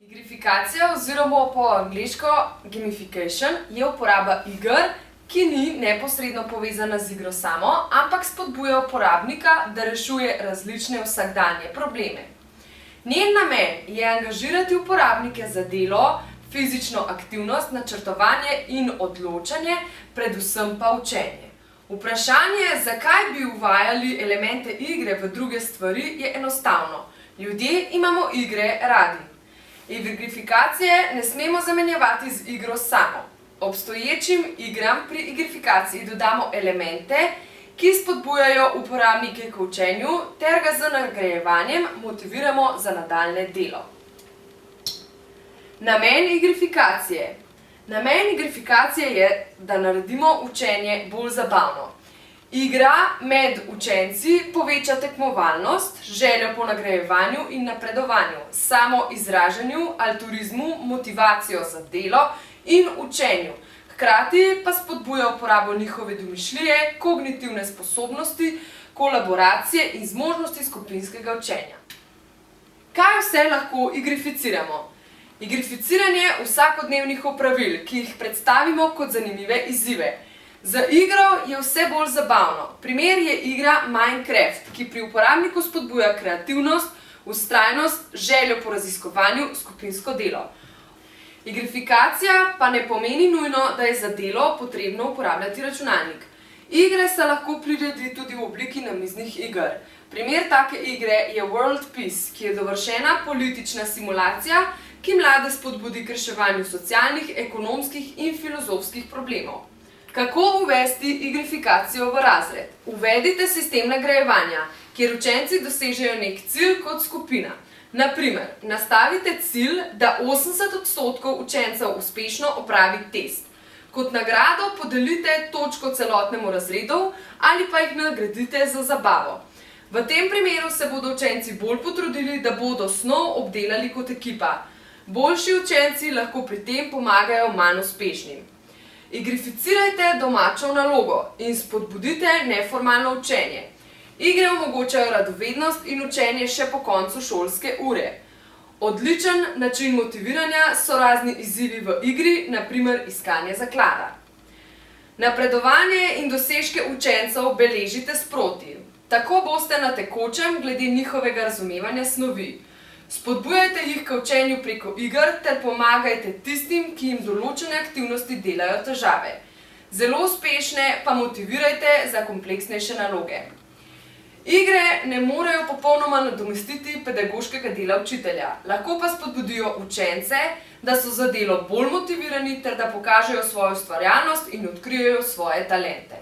Igrifikacija oziroma po angleško gamification je uporaba iger, ki ni neposredno povezana z igro samo, ampak spodbuja uporabnika, da rešuje različne vsakdanje probleme. Njen namen je angažirati uporabnike za delo, fizično aktivnost, načrtovanje in odločanje, predvsem pa učenje. Vprašanje, zakaj bi uvajali elemente igre v druge stvari, je enostavno. Ljudje imamo igre radi. Igrifikacije ne smemo zamenjevati z igro samo. Obstoječim igram pri igrifikaciji dodamo elemente, ki spodbujajo uporabnike k učenju ter ga z nagrajevanjem motiviramo za nadaljnje delo. Namen igrifikacije. Namen igrifikacije je, da naredimo učenje bolj zabavno. Igra med učenci poveča tekmovalnost, željo po nagrajevanju in napredovanju, samoizražanju, altruizmu, motivacijo za delo in učenju. Hkrati pa spodbuja uporabo njihove domišljije, kognitivne sposobnosti, kolaboracije in zmožnosti skupinskega učenja. Kaj vse lahko igrificiramo? Igrificiranje vsakodnevnih opravil, ki jih predstavimo kot zanimive izzive. Z igro je vse bolj zabavno. Primer je igra Minecraft, ki pri uporabniku spodbuja kreativnost, vztrajnost, željo po raziskovanju, skupinsko delo. Igrifikacija pa ne pomeni nujno, da je za delo potrebno uporabljati računalnik. Igre se lahko priredi tudi v obliki namiznih iger. Primer take igre je World Peace, ki je dovršena politična simulacija, ki mlade spodbudi k reševanju socialnih, ekonomskih in filozofskih problemov. Kako uvesti igrifikacijo v razred? Uvedite sistem nagrajevanja, kjer učenci dosežejo nek cilj kot skupina. Naprimer, nastavite cilj, da 80% učencev uspešno opravi test. Kot nagrado podelite točko celotnemu razredu ali pa jih nagradite za zabavo. V tem primeru se bodo učenci bolj potrudili, da bodo snov obdelali kot ekipa. Boljši učenci lahko pri tem pomagajo manj uspešnim. Igrificirajte domačo nalogo in spodbudite neformalno učenje. Igre omogočajo radovednost in učenje še po koncu šolske ure. Odličen način motiviranja so razni izzivi v igri, naprimer iskanje zaklada. Napredovanje in dosežke učencev beležite sproti. Tako boste na tekočem glede njihovega razumevanja snovi. Spodbujajte jih k učenju preko iger ter pomagajte tistim, ki jim določene aktivnosti delajo težave. Zelo uspešne pa motivirajte za kompleksnejše naloge. Igre ne morejo popolnoma nadomestiti pedagoškega dela učitelja, lahko pa spodbudijo učence, da so za delo bolj motivirani ter da pokažejo svojo ustvarjalnost in odkrijejo svoje talente.